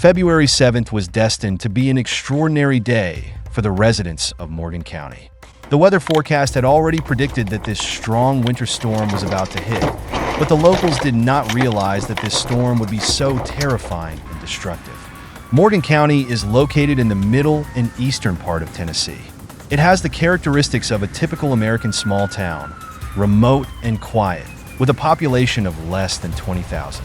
February 7th was destined to be an extraordinary day for the residents of Morgan County. The weather forecast had already predicted that this strong winter storm was about to hit, but the locals did not realize that this storm would be so terrifying and destructive. Morgan County is located in the middle and eastern part of Tennessee. It has the characteristics of a typical American small town, remote and quiet, with a population of less than 20,000.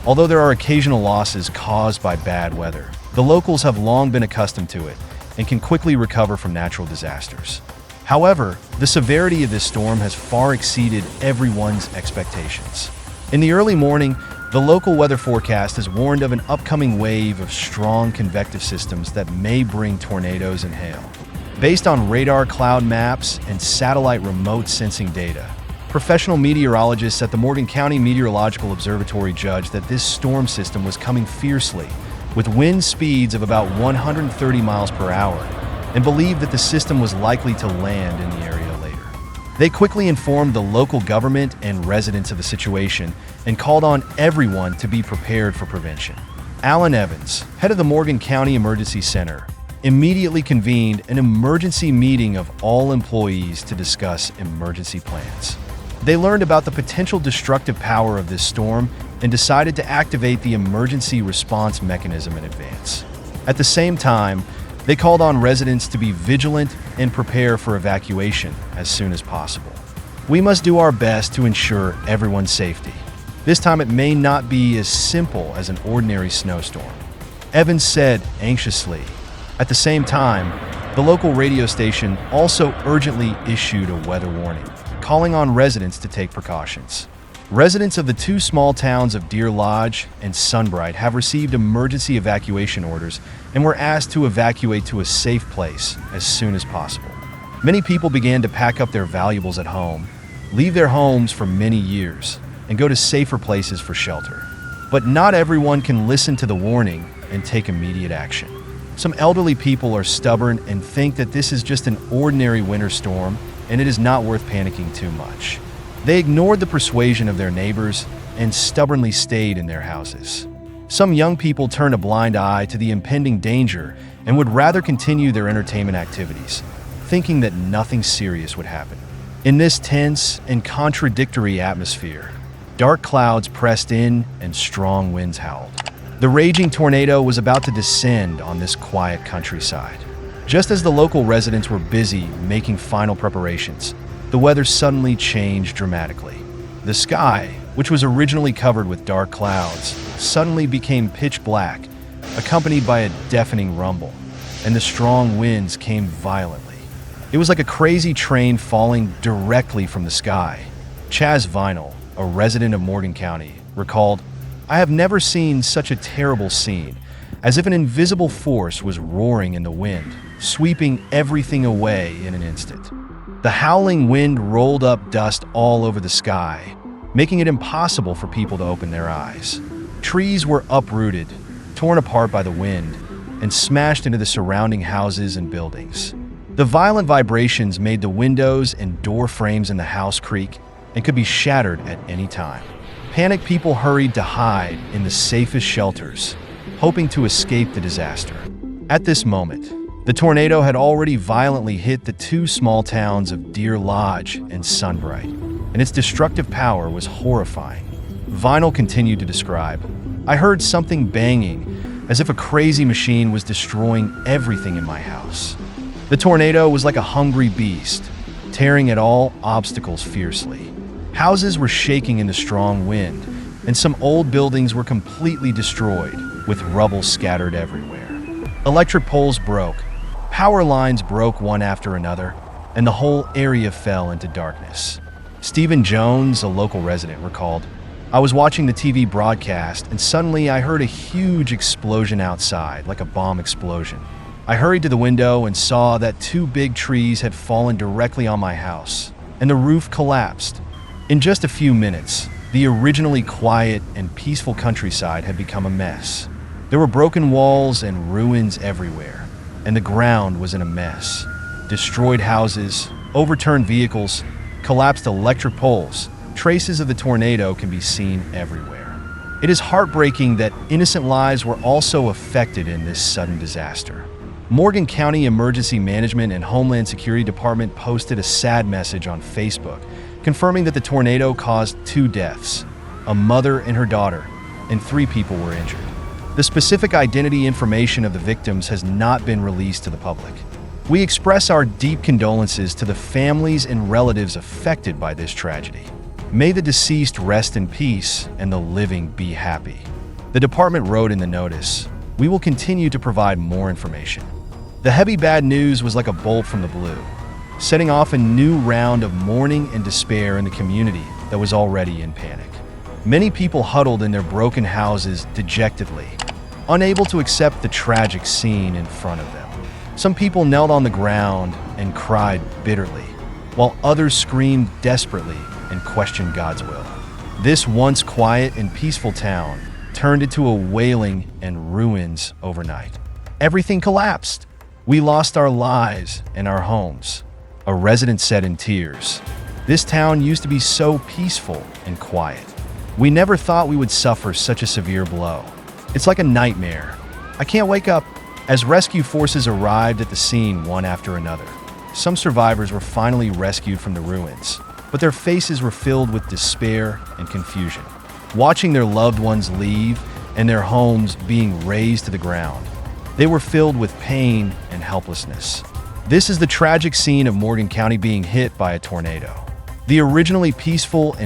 Although there are occasional losses caused by bad weather, the locals have long been accustomed to it and can quickly recover from natural disasters. However, the severity of this storm has far exceeded everyone's expectations. In the early morning, the local weather forecast has warned of an upcoming wave of strong convective systems that may bring tornadoes and hail. Based on radar cloud maps and satellite remote sensing data, professional meteorologists at the Morgan County Meteorological Observatory judged that this storm system was coming fiercely, with wind speeds of about 130 miles per hour, and believed that the system was likely to land in the area later. They quickly informed the local government and residents of the situation and called on everyone to be prepared for prevention. Alan Evans, head of the Morgan County Emergency Center, immediately convened an emergency meeting of all employees to discuss emergency plans. They learned about the potential destructive power of this storm and decided to activate the emergency response mechanism in advance. At the same time, they called on residents to be vigilant and prepare for evacuation as soon as possible. We must do our best to ensure everyone's safety. This time it may not be as simple as an ordinary snowstorm, Evans said anxiously. At the same time, the local radio station also urgently issued a weather warning, calling on residents to take precautions. Residents of the two small towns of Deer Lodge and Sunbright have received emergency evacuation orders and were asked to evacuate to a safe place as soon as possible. Many people began to pack up their valuables at home, leave their homes for many years, and go to safer places for shelter. But not everyone can listen to the warning and take immediate action. Some elderly people are stubborn and think that this is just an ordinary winter storm and it is not worth panicking too much. They ignored the persuasion of their neighbors and stubbornly stayed in their houses. Some young people turned a blind eye to the impending danger and would rather continue their entertainment activities, thinking that nothing serious would happen. In this tense and contradictory atmosphere, dark clouds pressed in and strong winds howled. The raging tornado was about to descend on this quiet countryside. Just as the local residents were busy making final preparations, the weather suddenly changed dramatically. The sky, which was originally covered with dark clouds, suddenly became pitch black, accompanied by a deafening rumble, and the strong winds came violently. It was like a crazy train falling directly from the sky. Chaz Vinyl, a resident of Morgan County, recalled, "I have never seen such a terrible scene, as if an invisible force was roaring in the wind, sweeping everything away in an instant. The howling wind rolled up dust all over the sky, making it impossible for people to open their eyes. Trees were uprooted, torn apart by the wind, and smashed into the surrounding houses and buildings. The violent vibrations made the windows and door frames in the house creak and could be shattered at any time. Panicked people hurried to hide in the safest shelters, hoping to escape the disaster. At this moment, the tornado had already violently hit the two small towns of Deer Lodge and Sunbright, and its destructive power was horrifying." Vinyl continued to describe, "I heard something banging, as if a crazy machine was destroying everything in my house. The tornado was like a hungry beast, tearing at all obstacles fiercely. Houses were shaking in the strong wind, and some old buildings were completely destroyed, with rubble scattered everywhere. Electric poles broke, power lines broke one after another, and the whole area fell into darkness." Stephen Jones, a local resident, recalled, "I was watching the TV broadcast and suddenly I heard a huge explosion outside, like a bomb explosion. I hurried to the window and saw that two big trees had fallen directly on my house, and the roof collapsed. In just a few minutes, the originally quiet and peaceful countryside had become a mess. There were broken walls and ruins everywhere, and the ground was in a mess. Destroyed houses, overturned vehicles, collapsed electric poles. Traces of the tornado can be seen everywhere." It is heartbreaking that innocent lives were also affected in this sudden disaster. Morgan County Emergency Management and Homeland Security Department posted a sad message on Facebook, confirming that the tornado caused 2 deaths, a mother and her daughter, and 3 people were injured. The specific identity information of the victims has not been released to the public. We express our deep condolences to the families and relatives affected by this tragedy. May the deceased rest in peace and the living be happy. The department wrote in the notice, "We will continue to provide more information." The heavy bad news was like a bolt from the blue, setting off a new round of mourning and despair in the community that was already in panic. Many people huddled in their broken houses dejectedly, unable to accept the tragic scene in front of them. Some people knelt on the ground and cried bitterly, while others screamed desperately and questioned God's will. This once quiet and peaceful town turned into a wailing and ruins overnight. Everything collapsed. We lost our lives and our homes. A resident said in tears, "This town used to be so peaceful and quiet. We never thought we would suffer such a severe blow. It's like a nightmare. I can't wake up." As rescue forces arrived at the scene one after another, some survivors were finally rescued from the ruins, but their faces were filled with despair and confusion. Watching their loved ones leave and their homes being razed to the ground, they were filled with pain and helplessness. This is the tragic scene of Morgan County being hit by a tornado. The originally peaceful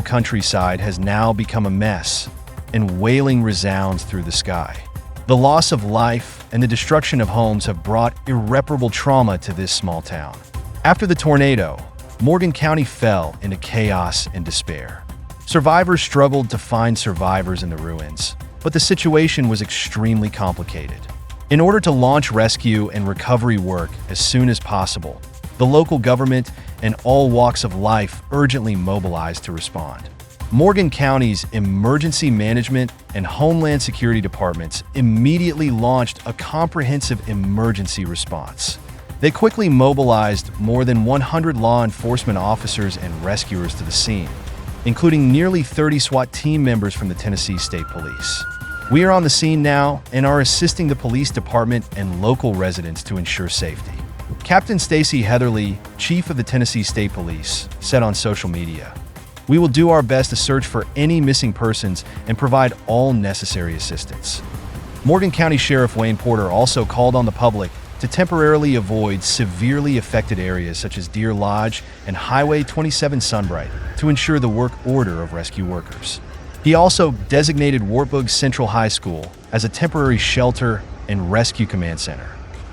countryside has now become a mess, and wailing resounds through the sky. The loss of life and the destruction of homes have brought irreparable trauma to this small town. After the tornado, Morgan County fell into chaos and despair. Survivors struggled to find survivors in the ruins, but the situation was extremely complicated. In order to launch rescue and recovery work as soon as possible, the local government and all walks of life urgently mobilized to respond. Morgan County's Emergency Management and Homeland Security Departments immediately launched a comprehensive emergency response. They quickly mobilized more than 100 law enforcement officers and rescuers to the scene, including nearly 30 SWAT team members from the Tennessee State Police. We are on the scene now and are assisting the police department and local residents to ensure safety. Captain Stacy Heatherly, chief of the Tennessee State Police, said on social media, "We will do our best to search for any missing persons and provide all necessary assistance." Morgan County Sheriff Wayne Porter also called on the public to temporarily avoid severely affected areas such as Deer Lodge and Highway 27 Sunbright to ensure the work order of rescue workers. He also designated Wartburg Central High School as a temporary shelter and rescue command center.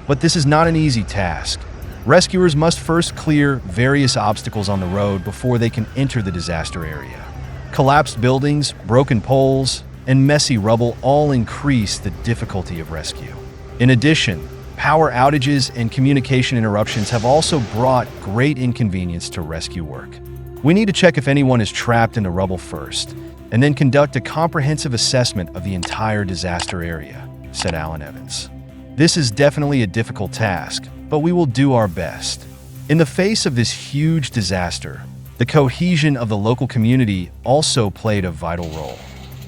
But this is not an easy task. Rescuers must first clear various obstacles on the road before they can enter the disaster area. Collapsed buildings, broken poles, and messy rubble all increase the difficulty of rescue. In addition, power outages and communication interruptions have also brought great inconvenience to rescue work. We need to check if anyone is trapped in the rubble first, and then conduct a comprehensive assessment of the entire disaster area, said Alan Evans. This is definitely a difficult task, but we will do our best. In the face of this huge disaster, the cohesion of the local community also played a vital role.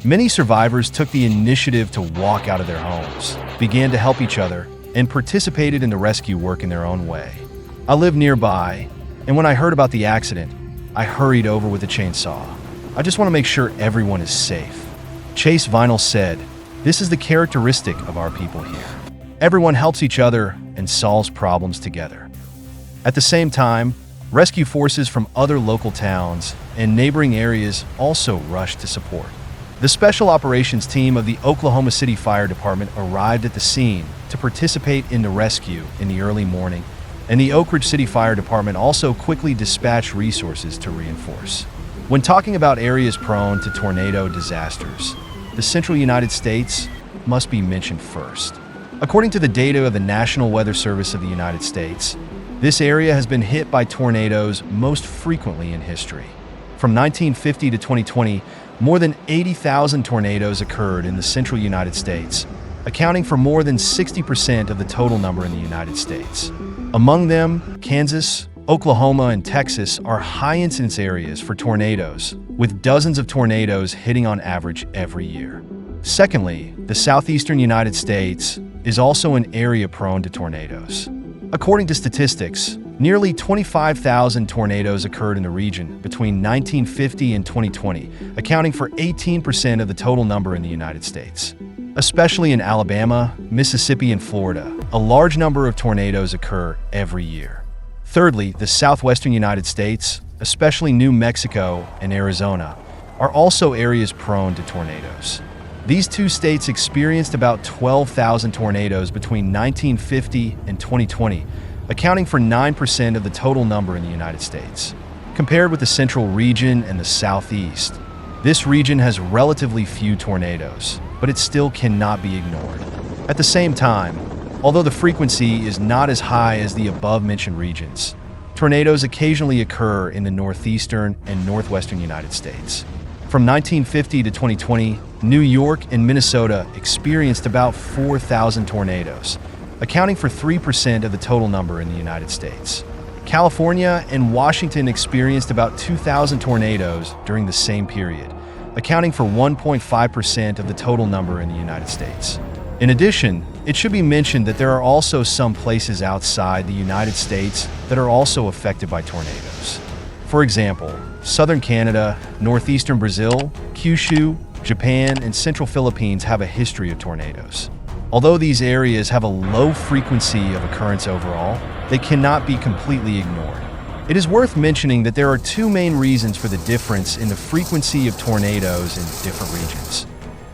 Many survivors took the initiative to walk out of their homes, began to help each other, and participated in the rescue work in their own way. I live nearby, and when I heard about the accident, I hurried over with a chainsaw. I just want to make sure everyone is safe. Chase Vinyl said, "This is the characteristic of our people here. Everyone helps each other and solves problems together." At the same time, rescue forces from other local towns and neighboring areas also rushed to support. The Special Operations Team of the Oklahoma City Fire Department arrived at the scene to participate in the rescue in the early morning, and the Oak Ridge City Fire Department also quickly dispatched resources to reinforce. When talking about areas prone to tornado disasters, the central United States must be mentioned first. According to the data of the National Weather Service of the United States, this area has been hit by tornadoes most frequently in history. From 1950 to 2020, more than 80,000 tornadoes occurred in the central United States, accounting for more than 60% of the total number in the United States. Among them, Kansas, Oklahoma and Texas are high incidence areas for tornadoes, with dozens of tornadoes hitting on average every year. Secondly, the southeastern United States is also an area prone to tornadoes. According to statistics, nearly 25,000 tornadoes occurred in the region between 1950 and 2020, accounting for 18% of the total number in the United States. Especially in Alabama, Mississippi, and Florida, a large number of tornadoes occur every year. Thirdly, the southwestern United States, especially New Mexico and Arizona, are also areas prone to tornadoes. These two states experienced about 12,000 tornadoes between 1950 and 2020, accounting for 9% of the total number in the United States. Compared with the central region and the southeast, this region has relatively few tornadoes, but it still cannot be ignored. At the same time, although the frequency is not as high as the above-mentioned regions, tornadoes occasionally occur in the northeastern and northwestern United States. From 1950 to 2020, New York and Minnesota experienced about 4,000 tornadoes, accounting for 3% of the total number in the United States. California and Washington experienced about 2,000 tornadoes during the same period, accounting for 1.5% of the total number in the United States. In addition, it should be mentioned that there are also some places outside the United States that are also affected by tornadoes. For example, southern Canada, northeastern Brazil, Kyushu, Japan, and central Philippines have a history of tornadoes. Although these areas have a low frequency of occurrence overall, they cannot be completely ignored. It is worth mentioning that there are two main reasons for the difference in the frequency of tornadoes in different regions: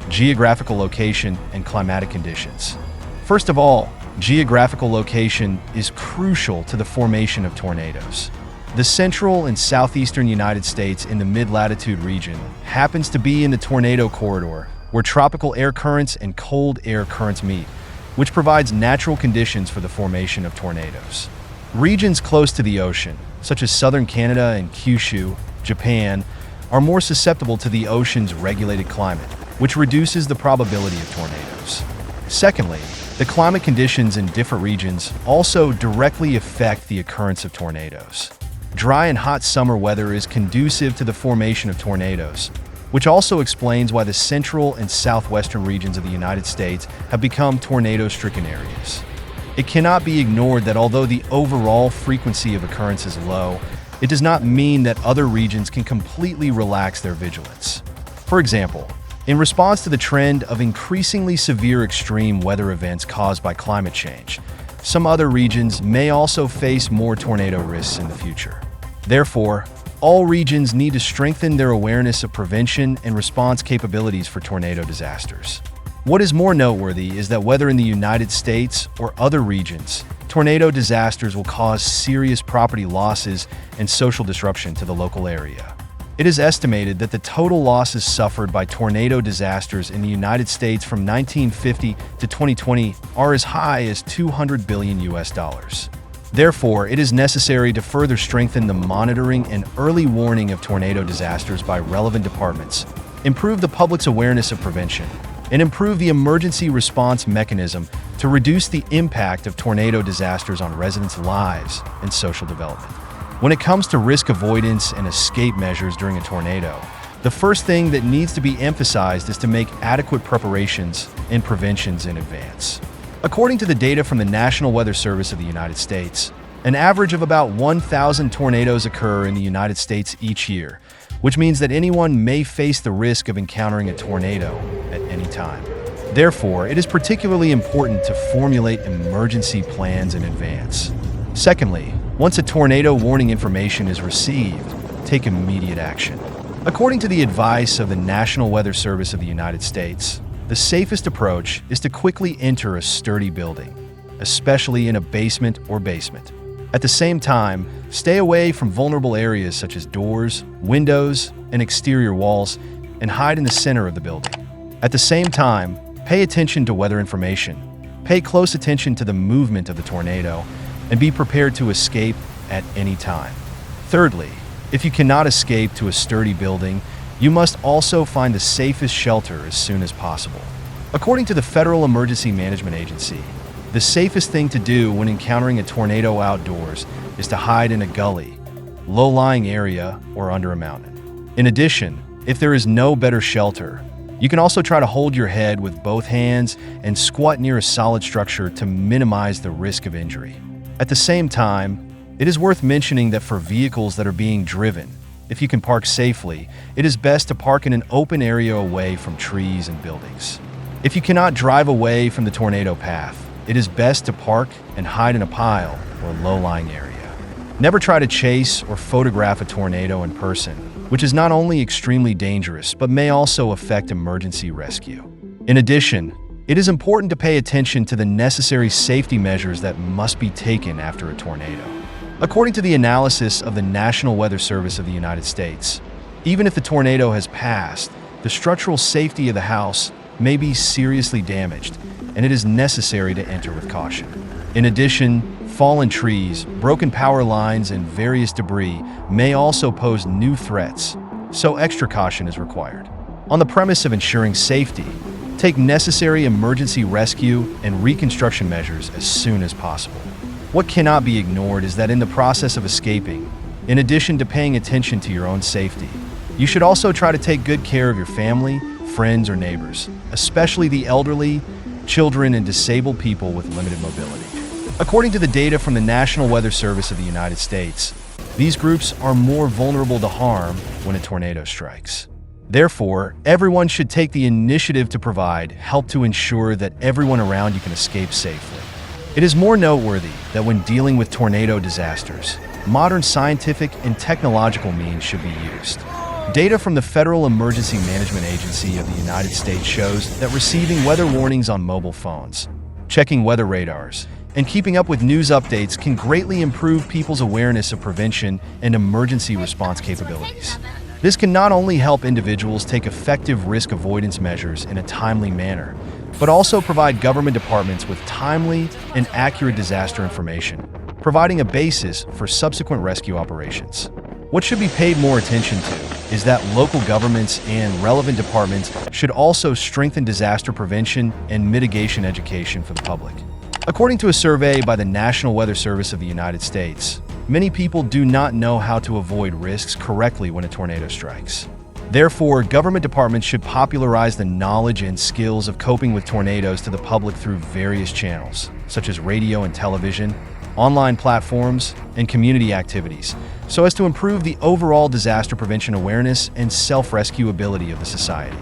geographical location and climatic conditions. First of all, geographical location is crucial to the formation of tornadoes. The central and southeastern United States in the mid-latitude region happens to be in the tornado corridor, where tropical air currents and cold air currents meet, which provides natural conditions for the formation of tornadoes. Regions close to the ocean, such as southern Canada and Kyushu, Japan, are more susceptible to the ocean's regulated climate, which reduces the probability of tornadoes. Secondly, the climate conditions in different regions also directly affect the occurrence of tornadoes. Dry and hot summer weather is conducive to the formation of tornadoes, which also explains why the central and southwestern regions of the United States have become tornado-stricken areas. It cannot be ignored that although the overall frequency of occurrence is low, it does not mean that other regions can completely relax their vigilance. For example, in response to the trend of increasingly severe extreme weather events caused by climate change, some other regions may also face more tornado risks in the future. Therefore, all regions need to strengthen their awareness of prevention and response capabilities for tornado disasters. What is more noteworthy is that whether in the United States or other regions, tornado disasters will cause serious property losses and social disruption to the local area. It is estimated that the total losses suffered by tornado disasters in the United States from 1950 to 2020 are as high as $200 billion. Therefore, it is necessary to further strengthen the monitoring and early warning of tornado disasters by relevant departments, improve the public's awareness of prevention, and improve the emergency response mechanism to reduce the impact of tornado disasters on residents' lives and social development. When it comes to risk avoidance and escape measures during a tornado, the first thing that needs to be emphasized is to make adequate preparations and preventions in advance. According to the data from the National Weather Service of the United States, an average of about 1,000 tornadoes occur in the United States each year, which means that anyone may face the risk of encountering a tornado at any time. Therefore, it is particularly important to formulate emergency plans in advance. Secondly, once a tornado warning information is received, take immediate action. According to the advice of the National Weather Service of the United States, the safest approach is to quickly enter a sturdy building, especially in a basement or basement. At the same time, stay away from vulnerable areas such as doors, windows, and exterior walls, and hide in the center of the building. At the same time, pay attention to weather information, pay close attention to the movement of the tornado, and be prepared to escape at any time. Thirdly, if you cannot escape to a sturdy building, you must also find the safest shelter as soon as possible. According to the Federal Emergency Management Agency, The safest thing to do when encountering a tornado outdoors is to hide in a gully, low-lying area, or under a mountain. In addition, if there is no better shelter, you can also try to hold your head with both hands and squat near a solid structure to minimize the risk of injury. At the same time, it is worth mentioning that for vehicles that are being driven, if you can park safely, it is best to park in an open area away from trees and buildings. If you cannot drive away from the tornado path, it is best to park and hide in a pile or low-lying area. Never try to chase or photograph a tornado in person, which is not only extremely dangerous but may also affect emergency rescue. In addition, it is important to pay attention to the necessary safety measures that must be taken after a tornado. According to the analysis of the National Weather Service of the United States, even if the tornado has passed, the structural safety of the house may be seriously damaged, and it is necessary to enter with caution. In addition, fallen trees, broken power lines, and various debris may also pose new threats, so extra caution is required. On the premise of ensuring safety, take necessary emergency rescue and reconstruction measures as soon as possible. What cannot be ignored is that in the process of escaping, in addition to paying attention to your own safety, you should also try to take good care of your family, friends, or neighbors, especially the elderly, children, and disabled people with limited mobility. According to the data from the National Weather Service of the United States, these groups are more vulnerable to harm when a tornado strikes. Therefore, everyone should take the initiative to provide help to ensure that everyone around you can escape safely. It is more noteworthy that when dealing with tornado disasters, modern scientific and technological means should be used. Data from the Federal Emergency Management Agency of the United States shows that receiving weather warnings on mobile phones, checking weather radars, and keeping up with news updates can greatly improve people's awareness of prevention and emergency response capabilities. This can not only help individuals take effective risk avoidance measures in a timely manner, but also provide government departments with timely and accurate disaster information, providing a basis for subsequent rescue operations. What should be paid more attention to is that local governments and relevant departments should also strengthen disaster prevention and mitigation education for the public. According to a survey by the National Weather Service of the United States, many people do not know how to avoid risks correctly when a tornado strikes. Therefore, government departments should popularize the knowledge and skills of coping with tornadoes to the public through various channels, such as radio and television, online platforms, and community activities, so as to improve the overall disaster prevention awareness and self-rescue ability of the society.